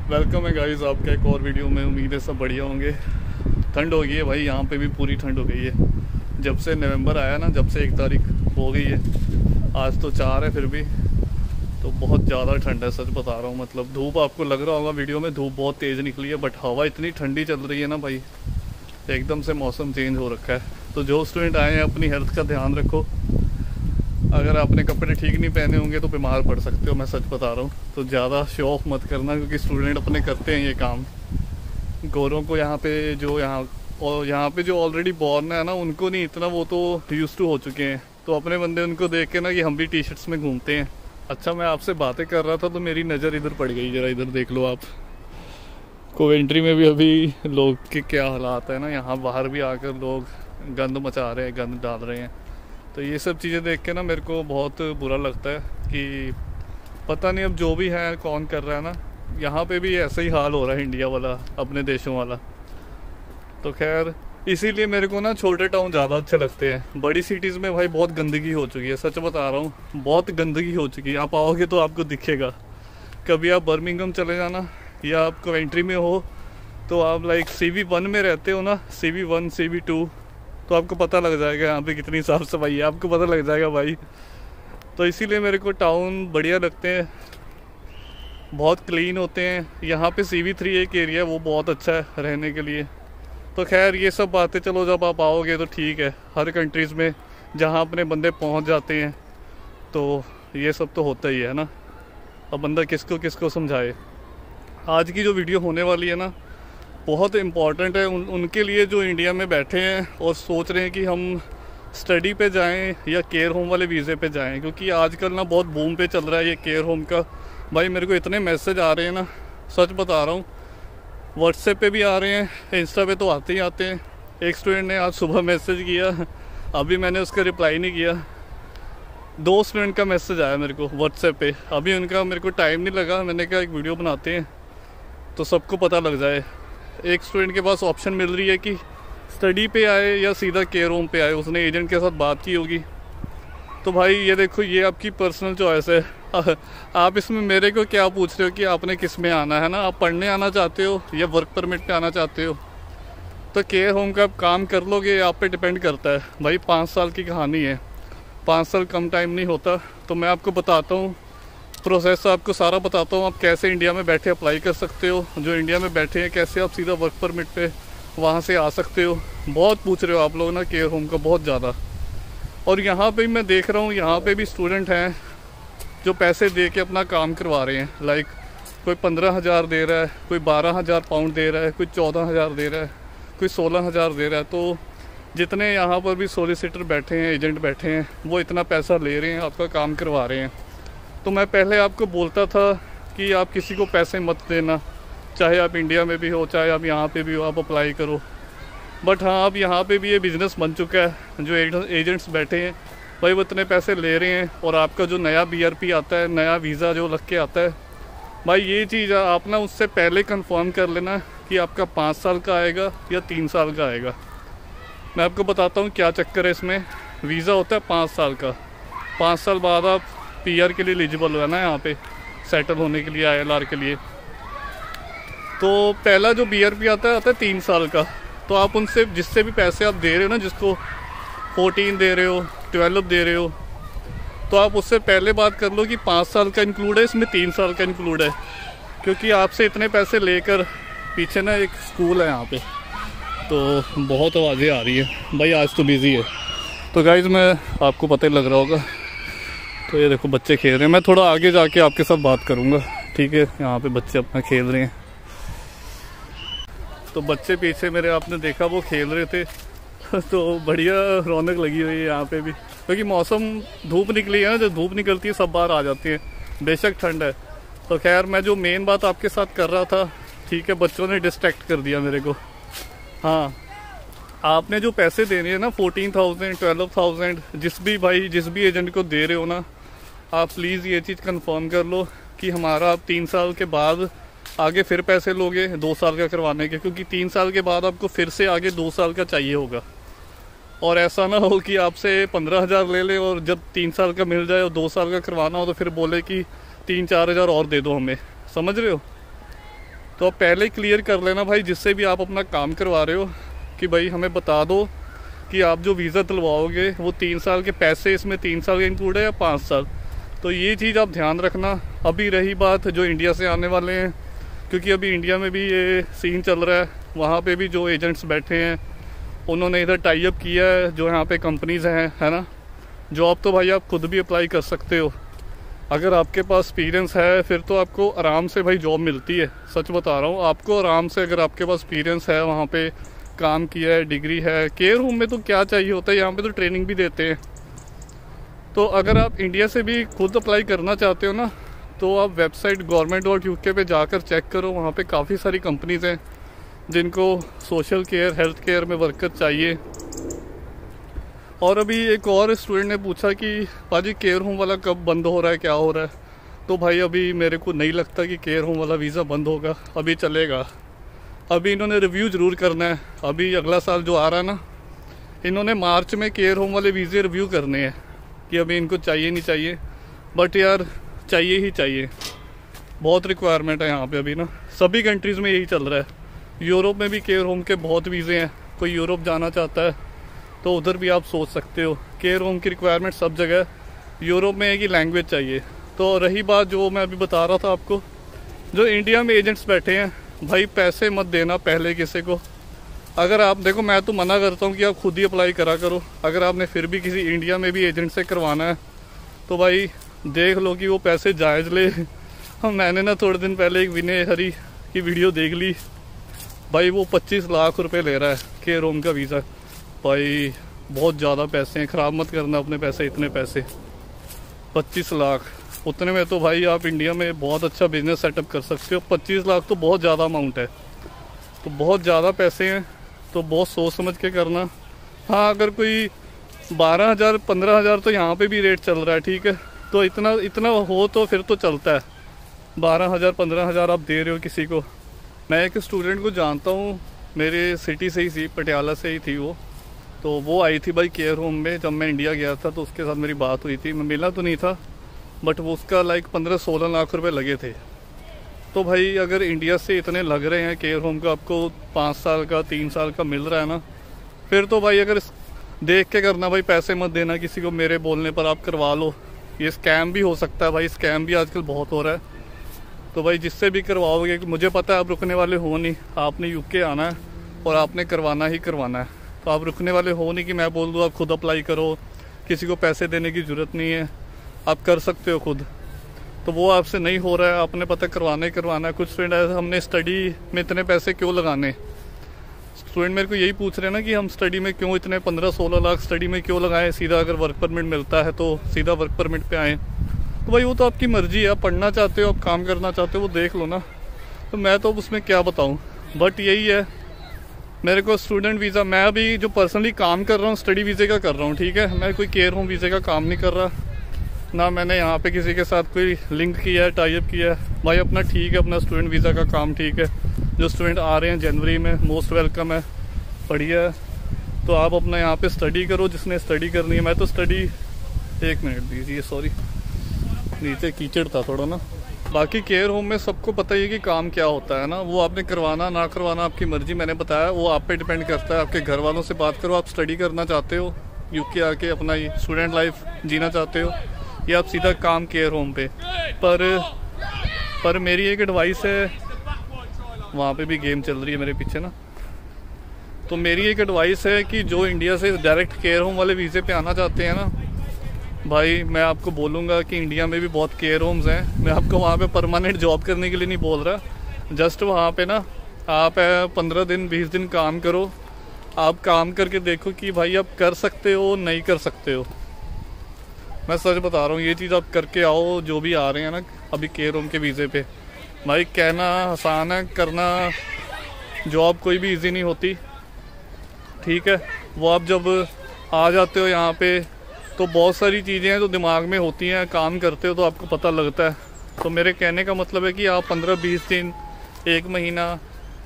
Welcome है guys आपका एक और वीडियो में। उम्मीद है सब बढ़िया होंगे। ठंड हो गई है भाई, यहाँ पे भी पूरी ठंड हो गई है। जब से नवंबर आया ना, जब से 1 तारीख हो गई है, आज तो 4 है, फिर भी तो बहुत ज़्यादा ठंड है। सच बता रहा हूँ, मतलब धूप आपको लग रहा होगा वीडियो में, धूप बहुत तेज़ निकली है, बट हवा इतनी ठंडी चल रही है ना भाई, एकदम से मौसम चेंज हो रखा है। तो जो स्टूडेंट आए हैं अपनी हेल्थ का ध्यान रखो। अगर आपने कपड़े ठीक नहीं पहने होंगे तो बीमार पड़ सकते हो, मैं सच बता रहा हूँ। तो ज़्यादा शो ऑफ मत करना, क्योंकि स्टूडेंट अपने करते हैं ये काम। गोरों को यहाँ पे जो ऑलरेडी बॉर्न है ना, उनको नहीं इतना, वो तो यूज्ड टू हो चुके हैं। तो अपने बंदे उनको देख के ना कि हम भी टी शर्ट्स में घूमते हैं। अच्छा, मैं आपसे बातें कर रहा था तो मेरी नज़र इधर पड़ गई, ज़रा इधर देख लो आप। कोवेंट्री में भी अभी लोग के क्या हालात है ना, यहाँ बाहर भी आकर लोग गंद मचा रहे हैं, गंद डाल रहे हैं। तो ये सब चीज़ें देख के ना मेरे को बहुत बुरा लगता है कि पता नहीं अब जो भी है कौन कर रहा है ना, यहाँ पे भी ऐसा ही हाल हो रहा है इंडिया वाला, अपने देशों वाला। तो खैर इसीलिए मेरे को ना छोटे टाउन ज़्यादा अच्छे लगते हैं। बड़ी सिटीज़ में भाई बहुत गंदगी हो चुकी है, सच बता रहा हूँ, बहुत गंदगी हो चुकी है। आप आओगे तो आपको दिखेगा। कभी आप बर्मिंघम चले जाना या आप कोवेंट्री में हो तो आप लाइक CV1 में रहते हो ना, CV1 CV2, तो आपको पता लग जाएगा यहाँ पे कितनी साफ़ सफाई है, आपको पता लग जाएगा भाई। तो इसीलिए मेरे को टाउन बढ़िया लगते हैं, बहुत क्लीन होते हैं। यहाँ पे CV3 एक एरिया है, वो बहुत अच्छा है रहने के लिए। तो खैर ये सब बातें चलो जब आप आओगे तो ठीक है। हर कंट्रीज़ में जहाँ अपने बंदे पहुँच जाते हैं तो ये सब तो होता ही है ना। अब बंदा किसको किसको समझाए। आज की जो वीडियो होने वाली है ना, बहुत इम्पॉर्टेंट है उनके लिए जो इंडिया में बैठे हैं और सोच रहे हैं कि हम स्टडी पे जाएं या केयर होम वाले वीज़े पे जाएं, क्योंकि आजकल ना बहुत बूम पे चल रहा है ये केयर होम का। भाई मेरे को इतने मैसेज आ रहे हैं ना, सच बता रहा हूँ। व्हाट्सएप पे भी आ रहे हैं, इंस्टा पे तो आते ही आते हैं। एक स्टूडेंट ने आज सुबह मैसेज किया, अभी मैंने उसका रिप्लाई नहीं किया। 2 स्टूडेंट का मैसेज आया मेरे को व्हाट्सएप पे, अभी उनका मेरे को टाइम नहीं लगा। मैंने कहा एक वीडियो बनाते हैं तो सबको पता लग जाए। एक स्टूडेंट के पास ऑप्शन मिल रही है कि स्टडी पे आए या सीधा केयर होम पे आए, उसने एजेंट के साथ बात की होगी। तो भाई ये देखो, ये आपकी पर्सनल चॉइस है। आप इसमें मेरे को क्या पूछ रहे हो कि आपने किस में आना है ना, आप पढ़ने आना चाहते हो या वर्क परमिट पे आना चाहते हो। तो केयर होम का आप काम कर लोगे, आप पे डिपेंड करता है भाई। 5 साल की कहानी है, 5 साल कम टाइम नहीं होता। तो मैं आपको बताता हूँ प्रोसेस, आपको सारा बताता हूँ, आप कैसे इंडिया में बैठे अप्लाई कर सकते हो। जो इंडिया में बैठे हैं कैसे आप सीधा वर्क परमिट पे वहाँ से आ सकते हो। बहुत पूछ रहे हो आप लोग ना केयर होम का, बहुत ज़्यादा। और यहाँ पे मैं देख रहा हूँ, यहाँ पे भी स्टूडेंट हैं जो पैसे दे के अपना काम करवा रहे हैं। लाइक कोई 15,000 दे रहा है, कोई 12,000 पाउंड दे रहा है, कोई 14,000 दे रहा है, कोई 16,000 दे रहा है। तो जितने यहाँ पर भी सोलिसिटर बैठे हैं, एजेंट बैठे हैं, वो इतना पैसा ले रहे हैं, आपका काम करवा रहे हैं। तो मैं पहले आपको बोलता था कि आप किसी को पैसे मत देना, चाहे आप इंडिया में भी हो चाहे आप यहाँ पे भी हो, आप अप्लाई करो। बट हाँ, अब यहाँ पे भी ये बिज़नेस बन चुका है। जो एजेंट्स बैठे हैं भाई, वो इतने पैसे ले रहे हैं, और आपका जो नया BRP आता है, नया वीज़ा जो लग के आता है भाई, ये चीज़ आप ना उससे पहले कंफर्म कर लेना कि आपका 5 साल का आएगा या 3 साल का आएगा। मैं आपको बताता हूँ क्या चक्कर है इसमें। वीज़ा होता है 5 साल का, 5 साल बाद आप PR के लिए एलिजिबल हो ना, यहाँ पे सेटल होने के लिए, ILR के लिए। तो पहला जो BRP आता है 3 साल का। तो आप उनसे जिससे भी पैसे आप दे रहे हो ना, जिसको 14 दे रहे हो, 12 दे रहे हो, तो आप उससे पहले बात कर लो कि 5 साल का इंक्लूड है इसमें, 3 साल का इंक्लूड है। क्योंकि आपसे इतने पैसे लेकर, पीछे ना एक स्कूल है यहाँ पे, तो बहुत आवाज़ें आ रही है भाई, आज तो बिज़ी है। तो गाइज़ मैं आपको पता ही लग रहा होगा, तो ये देखो बच्चे खेल रहे हैं। मैं थोड़ा आगे जाके आपके साथ बात करूँगा, ठीक है। यहाँ पे बच्चे अपना खेल रहे हैं। तो बच्चे पीछे मेरे आपने देखा वो खेल रहे थे तो बढ़िया रौनक लगी हुई है यहाँ पे भी, क्योंकि मौसम धूप निकली है ना, जब धूप निकलती है सब बाहर आ जाते हैं, बेशक ठंड है। तो खैर मैं जो मेन बात आपके साथ कर रहा था, ठीक है, बच्चों ने डिस्ट्रैक्ट कर दिया मेरे को। हाँ, आपने जो पैसे देने हैं ना, 14,000 12,000, जिस भी एजेंट को दे रहे हो ना, आप प्लीज़ ये चीज़ कंफर्म कर लो कि हमारा आप 3 साल के बाद आगे फिर पैसे लोगे 2 साल का करवाने के, क्योंकि 3 साल के बाद आपको फिर से आगे 2 साल का चाहिए होगा। और ऐसा ना हो कि आपसे 15,000 ले ले और जब 3 साल का मिल जाए और 2 साल का करवाना हो तो फिर बोले कि 3-4 हज़ार और दे दो हमें, समझ रहे हो। तो आप पहले क्लियर कर लेना भाई, जिससे भी आप अपना काम करवा रहे हो कि भाई हमें बता दो कि आप जो वीज़ा दिलवाओगे वो 3 साल के पैसे इसमें 3 साल के इंक्लूड है या 5 साल। तो ये चीज़ आप ध्यान रखना। अभी रही बात जो इंडिया से आने वाले हैं, क्योंकि अभी इंडिया में भी ये सीन चल रहा है, वहाँ पे भी जो एजेंट्स बैठे हैं उन्होंने इधर टाई अप किया है जो यहाँ पे कंपनीज़ हैं, है ना। जॉब तो भाई आप खुद भी अप्लाई कर सकते हो, अगर आपके पास एक्सपीरियंस है फिर तो आपको आराम से भाई जॉब मिलती है। सच बता रहा हूँ आपको, आराम से अगर आपके पास एक्सपीरियंस है, वहाँ पे काम किया है, डिग्री है। केयर होम में तो क्या चाहिए होता है, यहाँ पे तो ट्रेनिंग भी देते हैं। तो अगर आप इंडिया से भी खुद अप्लाई करना चाहते हो ना, तो आप वेबसाइट government.uk पे जाकर चेक करो, वहाँ पे काफ़ी सारी कंपनीज़ हैं जिनको सोशल केयर, हेल्थ केयर में वर्कर चाहिए। और अभी एक और स्टूडेंट ने पूछा कि पाजी केयर होम वाला कब बंद हो रहा है, क्या हो रहा है। तो भाई अभी मेरे को नहीं लगता कि केयर होम वाला वीज़ा बंद होगा, अभी चलेगा। अभी इन्होंने रिव्यू ज़रूर करना है। अभी अगला साल जो आ रहा है ना, इन्होंने मार्च में केयर होम वाले वीज़े रिव्यू करने हैं कि अभी इनको चाहिए नहीं चाहिए। बट यार चाहिए ही चाहिए, बहुत रिक्वायरमेंट है यहाँ पे अभी ना, सभी कंट्रीज़ में यही चल रहा है। यूरोप में भी केयर होम के बहुत वीज़े हैं, कोई यूरोप जाना चाहता है तो उधर भी आप सोच सकते हो। केयर होम की रिक्वायरमेंट सब जगह है। यूरोप में है कि लैंग्वेज चाहिए। तो रही बात जो मैं अभी बता रहा था आपको, जो इंडिया में एजेंट्स बैठे हैं, भाई पैसे मत देना पहले किसी को। अगर आप देखो, मैं तो मना करता हूँ कि आप खुद ही अप्लाई करा करो। अगर आपने फिर भी किसी इंडिया में भी एजेंट से करवाना है तो भाई देख लो कि वो पैसे जायज़ ले। मैंने ना थोड़े दिन पहले एक विनय हरी की वीडियो देख ली, भाई वो 25 लाख रुपए ले रहा है केयर होम का वीज़ा। भाई बहुत ज़्यादा पैसे हैं, ख़राब मत करना अपने पैसे, इतने पैसे 25 लाख, उतने में तो भाई आप इंडिया में बहुत अच्छा बिजनेस सेटअप कर सकते हो। 25 लाख तो बहुत ज़्यादा अमाउंट है, तो बहुत ज़्यादा पैसे हैं, तो बहुत सोच समझ के करना। हाँ अगर कोई 12,000 15,000 तो यहाँ पे भी रेट चल रहा है, ठीक है, तो इतना हो तो फिर तो चलता है। 12,000 15,000 आप दे रहे हो किसी को। मैं एक स्टूडेंट को जानता हूँ, मेरे सिटी से ही थी, पटियाला से ही थी वो। तो वो आई थी भाई केयर होम में, जब मैं इंडिया गया था तो उसके साथ मेरी बात हुई थी। मैं मिला तो नहीं था, बट वो उसका लाइक 15-16 लाख रुपए लगे थे। तो भाई अगर इंडिया से इतने लग रहे हैं केयर होम का, आपको 5 साल का 3 साल का मिल रहा है ना, फिर तो भाई अगर देख के करना भाई, पैसे मत देना किसी को, मेरे बोलने पर आप करवा लो। ये स्कैम भी हो सकता है भाई, स्कैम भी आजकल बहुत हो रहा है। तो भाई जिससे भी करवाओगे, मुझे पता है आप रुकने वाले हो नहीं, आपने यूके आना है और आपने करवाना ही करवाना है। तो आप रुकने वाले हो नहीं कि मैं बोल दूँ आप खुद अप्लाई करो, किसी को पैसे देने की ज़रूरत नहीं है, आप कर सकते हो खुद। तो वो आपसे नहीं हो रहा है, आपने पता करवाना ही करवाना है। कुछ स्टूडेंट हमने स्टडी में इतने पैसे क्यों लगाने, स्टूडेंट मेरे को यही पूछ रहे हैं ना कि हम स्टडी में क्यों इतने 15-16 लाख स्टडी में क्यों लगाएं, सीधा अगर वर्क परमिट मिलता है तो सीधा वर्क परमिट पे आएँ। तो भाई वो तो आपकी मर्जी है, आप पढ़ना चाहते हो, आप काम करना चाहते हो, वो देख लो ना। तो मैं तो उसमें क्या बताऊँ, बट यही है मेरे को स्टूडेंट वीज़ा। मैं अभी जो पर्सनली काम कर रहा हूँ स्टडी वीज़े का कर रहा हूँ, ठीक है, मैं कोई केयर होम वीज़े का काम नहीं कर रहा, ना मैंने यहाँ पे किसी के साथ कोई लिंक किया है, टाई अप किया है। भाई अपना ठीक है, अपना स्टूडेंट वीज़ा का काम ठीक है। जो स्टूडेंट आ रहे हैं जनवरी में, मोस्ट वेलकम है, बढ़िया है। तो आप अपना यहाँ पे स्टडी करो, जिसने स्टडी करनी है। मैं तो स्टडी, 1 मिनट दीजिए, सॉरी नीचे कीचड़ था थोड़ा ना। बाकी केयर होम में सबको पता ही है कि काम क्या होता है ना, वो आपने करवाना ना करवाना आपकी मर्जी। मैंने बताया वो आप पे डिपेंड करता है, आपके घर वालों से बात करो। आप स्टडी करना चाहते हो, यूके आके अपना स्टूडेंट लाइफ जीना चाहते हो, या आप सीधा काम केयर होम पे। पर मेरी एक एडवाइस है, वहाँ पे भी गेम चल रही है मेरे पीछे ना, तो मेरी एक एडवाइस है कि जो इंडिया से डायरेक्ट केयर होम वाले वीज़े पे आना चाहते हैं ना, भाई मैं आपको बोलूँगा कि इंडिया में भी बहुत केयर होम्स हैं। मैं आपको वहाँ पे परमानेंट जॉब करने के लिए नहीं बोल रहा, जस्ट वहाँ पे ना आप 15 दिन 20 दिन काम करो। आप काम करके देखो कि भाई आप कर सकते हो नहीं कर सकते हो। मैं सच बता रहा हूँ, ये चीज़ आप करके आओ। जो भी आ रहे हैं ना अभी केयर होम के वीज़े पे, भाई कहना आसान है, करना जॉब कोई भी इजी नहीं होती, ठीक है। वो आप जब आ जाते हो यहाँ पे तो बहुत सारी चीज़ें हैं जो दिमाग में होती हैं, काम करते हो तो आपको पता लगता है। तो मेरे कहने का मतलब है कि आप 15-20 दिन, 1 महीना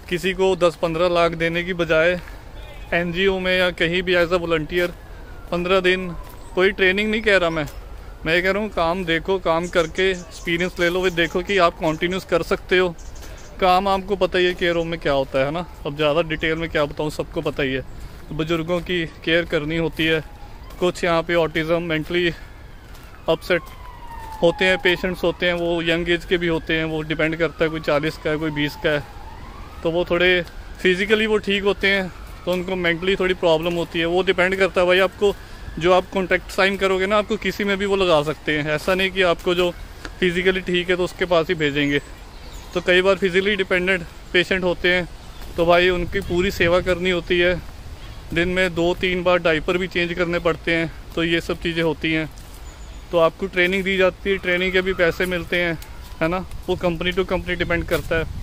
किसी को 10-15 लाख देने की बजाय एनजीओ में या कहीं भी एज अ वॉलंटियर 15 दिन, कोई ट्रेनिंग नहीं कह रहा मैं ये कह रहा हूँ काम देखो, काम करके एक्सपीरियंस ले लो। वे देखो कि आप कंटिन्यूस कर सकते हो, काम आपको पता ही है केयर होम में क्या होता है ना। अब ज़्यादा डिटेल में क्या बताऊँ, सबको पता ही है। बुज़ुर्गों की केयर करनी होती है। कुछ यहाँ पे ऑटिज़म, मेंटली अपसेट होते हैं पेशेंट्स होते हैं, वो यंग एज के भी होते हैं, वो डिपेंड करता है, कोई 40 का है, कोई 20 का है। तो वो थोड़े फिज़िकली वो ठीक होते हैं, तो उनको मेंटली थोड़ी प्रॉब्लम होती है। वो डिपेंड करता है भाई, आपको जो आप कॉन्ट्रैक्ट साइन करोगे ना, आपको किसी में भी वो लगा सकते हैं। ऐसा नहीं कि आपको जो फिज़िकली ठीक है तो उसके पास ही भेजेंगे। तो कई बार फिज़िकली डिपेंडेंट पेशेंट होते हैं, तो भाई उनकी पूरी सेवा करनी होती है। दिन में 2-3 बार डाइपर भी चेंज करने पड़ते हैं। तो ये सब चीज़ें होती हैं। तो आपको ट्रेनिंग दी जाती है, ट्रेनिंग के भी पैसे मिलते हैं, है ना। वो कंपनी टू कंपनी डिपेंड करता है।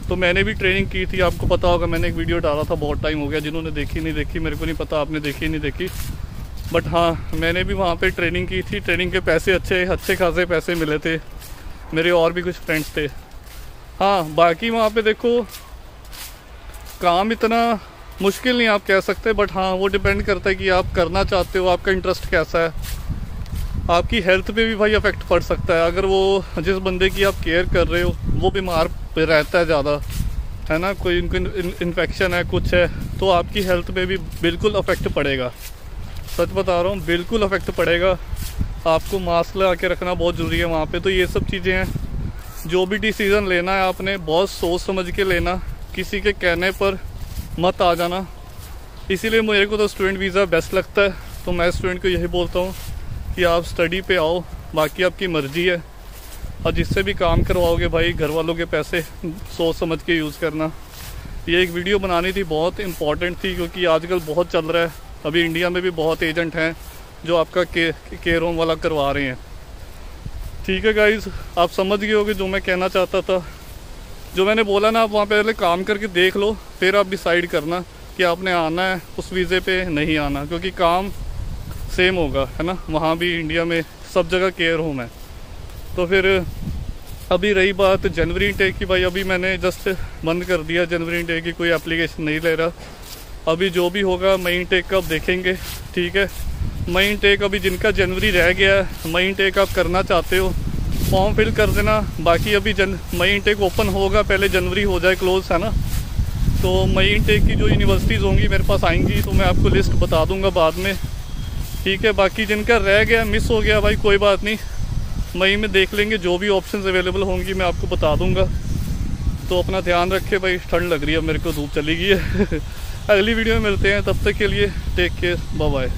तो मैंने भी ट्रेनिंग की थी, आपको पता होगा, मैंने एक वीडियो डाला था, बहुत टाइम हो गया। जिन्होंने देखी नहीं देखी मेरे को नहीं पता, आपने देखी नहीं देखी, बट हाँ मैंने भी वहाँ पे ट्रेनिंग की थी। ट्रेनिंग के पैसे अच्छे खासे पैसे मिले थे। मेरे और भी कुछ फ्रेंड्स थे। हाँ बाकी वहाँ पे देखो काम इतना मुश्किल नहीं आप कह सकते, बट हाँ वो डिपेंड करता है कि आप करना चाहते हो, आपका इंटरेस्ट कैसा है। आपकी हेल्थ पे भी भाई अफेक्ट पड़ सकता है। अगर वो जिस बंदे की आप केयर कर रहे हो वो बीमार रहता है ज़्यादा, है ना, कोई इनको इन्फेक्शन है, कुछ है, तो आपकी हेल्थ पे भी बिल्कुल अफेक्ट पड़ेगा। सच बता रहा हूँ, बिल्कुल अफेक्ट पड़ेगा। आपको मास्क लगा के रखना बहुत ज़रूरी है वहाँ पे। तो ये सब चीज़ें हैं। जो भी डिसीज़न लेना है आपने बहुत सोच समझ के लेना, किसी के कहने पर मत आ जाना। इसीलिए मेरे को तो स्टूडेंट वीज़ा बेस्ट लगता है। तो मैं स्टूडेंट को यही बोलता हूँ कि आप स्टडी पे आओ, बाकी आपकी मर्ज़ी है। और जिससे भी काम करवाओगे भाई, घर वालों के पैसे सोच समझ के यूज़ करना। ये एक वीडियो बनानी थी, बहुत इंपॉर्टेंट थी, क्योंकि आजकल बहुत चल रहा है। अभी इंडिया में भी बहुत एजेंट हैं जो आपका केयर होम वाला करवा रहे हैं। ठीक है गाइज़, आप समझ गए होगे जो मैं कहना चाहता था। जो मैंने बोला ना, आप वहाँ पहले काम करके देख लो, फिर आप डिसाइड करना कि आपने आना है उस वीज़े पे नहीं आना, क्योंकि काम सेम होगा, है ना। वहाँ भी इंडिया में सब जगह केयर होम है। तो फिर अभी रही बात जनवरी इनटेक की, भाई अभी मैंने जस्ट बंद कर दिया जनवरी इनटेक की, कोई एप्लीकेशन नहीं ले रहा। अभी जो भी होगा मई इनटेक का अब देखेंगे। ठीक है, मई इनटेक अभी जिनका जनवरी रह गया है, मई इनटेक आप करना चाहते हो फॉर्म फिल कर देना। बाकी अभी मई इनटेक ओपन होगा, पहले जनवरी हो जाए क्लोज, है ना। तो मई इनटेक की जो यूनिवर्सिटीज़ होंगी मेरे पास आएंगी, तो मैं आपको लिस्ट बता दूंगा बाद में। ठीक है, बाकी जिनका रह गया, मिस हो गया, भाई कोई बात नहीं, मई में देख लेंगे। जो भी ऑप्शंस अवेलेबल होंगी मैं आपको बता दूंगा। तो अपना ध्यान रखें भाई, ठंड लग रही है, मेरे को धूप चली गई है। अगली वीडियो में मिलते हैं, तब तक के लिए टेक केयर, बाय बाय।